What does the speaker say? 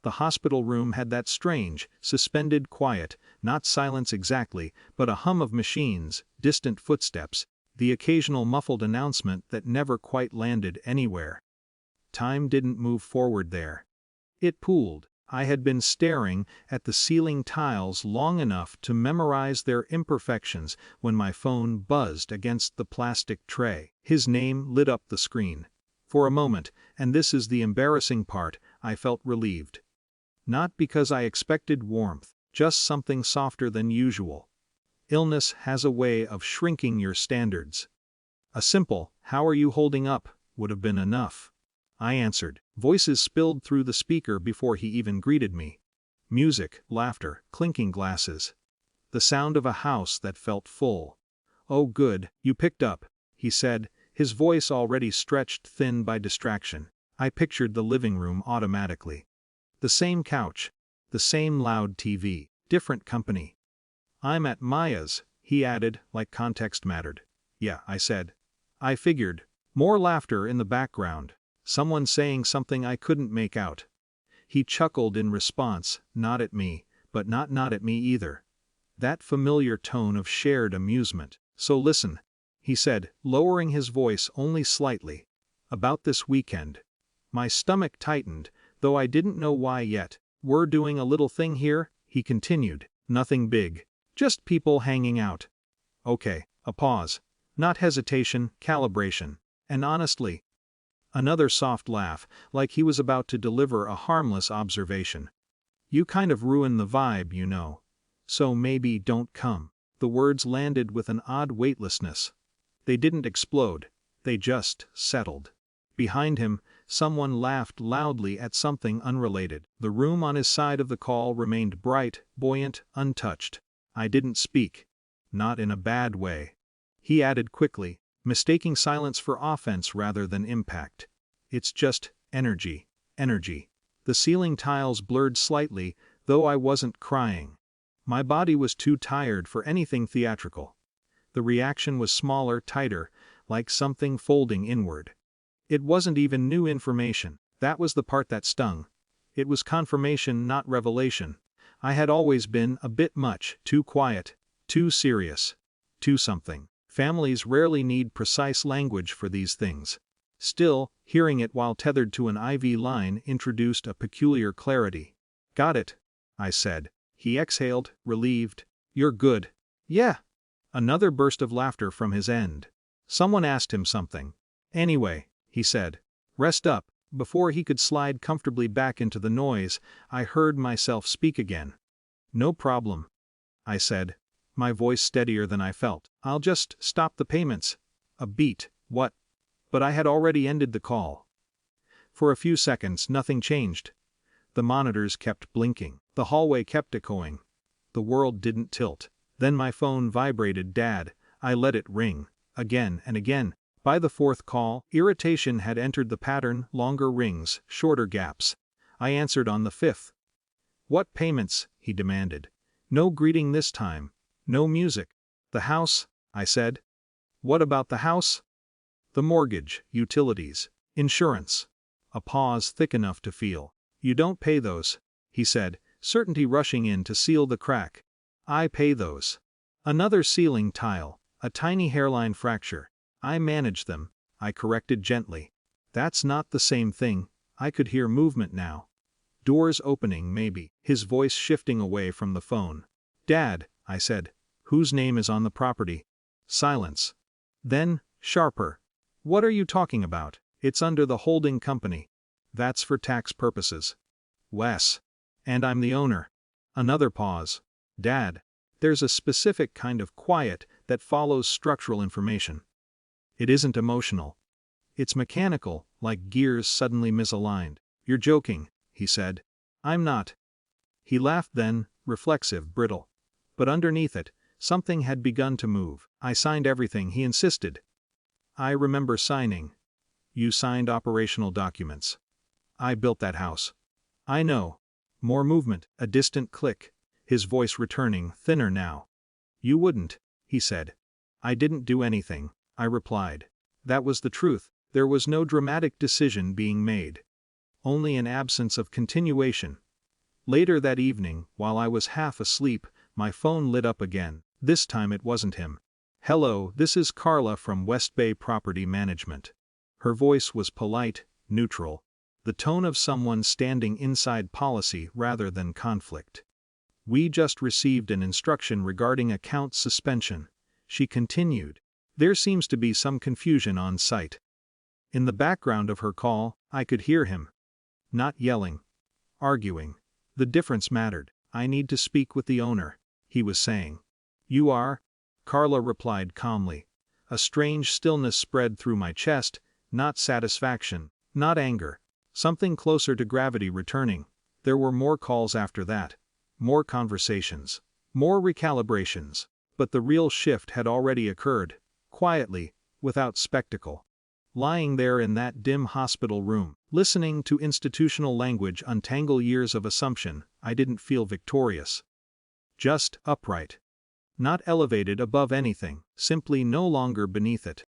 The hospital room had that strange, suspended quiet, not silence exactly, but a hum of machines, distant footsteps, the occasional muffled announcement that never quite landed anywhere. Time didn't move forward there. It pooled. I had been staring at the ceiling tiles long enough to memorize their imperfections when my phone buzzed against the plastic tray. His name lit up the screen. For a moment, and this is the embarrassing part, I felt relieved. Not because I expected warmth, just something softer than usual. Illness has a way of shrinking your standards. A simple, "How are you holding up?" would have been enough. I answered. Voices spilled through the speaker before he even greeted me. Music, laughter, clinking glasses. The sound of a house that felt full. "Oh good, you picked up," he said, his voice already stretched thin by distraction. I pictured the living room automatically. The same couch. The same loud TV. Different company. "I'm at Maya's," he added, like context mattered. "Yeah," I said. I figured. More laughter in the background. Someone saying something I couldn't make out. He chuckled in response, not at me, but not at me either. That familiar tone of shared amusement. "So listen," he said, lowering his voice only slightly. "About this weekend." My stomach tightened, though I didn't know why yet. "We're doing a little thing here," he continued. "Nothing big. Just people hanging out." Okay, a pause. Not hesitation, calibration. And honestly, another soft laugh, like he was about to deliver a harmless observation. "You kind of ruin the vibe, you know. So maybe don't come." The words landed with an odd weightlessness. They didn't explode. They just settled. Behind him, someone laughed loudly at something unrelated. The room on his side of the call remained bright, buoyant, untouched. I didn't speak. Not in a bad way. He added quickly, mistaking silence for offense rather than impact. "It's just energy. Energy." The ceiling tiles blurred slightly, though I wasn't crying. My body was too tired for anything theatrical. The reaction was smaller, tighter, like something folding inward. It wasn't even new information. That was the part that stung. It was confirmation, not revelation. I had always been a bit much, too quiet, too serious, too something. Families rarely need precise language for these things. Still, hearing it while tethered to an IV line introduced a peculiar clarity. "Got it," I said. He exhaled, relieved. "You're good." "Yeah." Another burst of laughter from his end. Someone asked him something. "Anyway," he said. "Rest up." Before he could slide comfortably back into the noise, I heard myself speak again. "No problem," I said, my voice steadier than I felt. "I'll just stop the payments." A beat. What? But I had already ended the call. For a few seconds nothing changed. The monitors kept blinking. The hallway kept echoing. The world didn't tilt. Then my phone vibrated. Dad. I let it ring. Again and again. By the fourth call, irritation had entered the pattern, longer rings, shorter gaps. I answered on the fifth. "What payments?" he demanded. No greeting this time. No music. "The house," I said. "What about the house?" "The mortgage, utilities, insurance." A pause thick enough to feel. "You don't pay those," he said, certainty rushing in to seal the crack. "I pay those." Another ceiling tile, a tiny hairline fracture. "I manage them," I corrected gently. "That's not the same thing." I could hear movement now. Doors opening maybe, his voice shifting away from the phone. "Dad," I said. "Whose name is on the property?" Silence. Then, sharper. "What are you talking about?" "It's under the holding company." "That's for tax purposes." "Wes. And I'm the owner." Another pause. "Dad." There's a specific kind of quiet that follows structural information. It isn't emotional. It's mechanical, like gears suddenly misaligned. "You're joking," he said. "I'm not." He laughed then, reflexive, brittle. But underneath it, something had begun to move. "I signed everything," he insisted. "I remember signing." "You signed operational documents." "I built that house." "I know." More movement, a distant click. His voice returning, thinner now. "You wouldn't," he said. "I didn't do anything," I replied. That was the truth. There was no dramatic decision being made. Only an absence of continuation. Later that evening, while I was half asleep, my phone lit up again. This time it wasn't him. "Hello, this is Carla from West Bay Property Management." Her voice was polite, neutral. The tone of someone standing inside policy rather than conflict. "We just received an instruction regarding account suspension," she continued. "There seems to be some confusion on site." In the background of her call, I could hear him. Not yelling. Arguing. The difference mattered. "I need to speak with the owner," he was saying. "You are?" Carla replied calmly. A strange stillness spread through my chest, not satisfaction, not anger. Something closer to gravity returning. There were more calls after that. More conversations. More recalibrations. But the real shift had already occurred. Quietly, without spectacle. Lying there in that dim hospital room, listening to institutional language untangle years of assumption, I didn't feel victorious. Just upright. Not elevated above anything, simply no longer beneath it.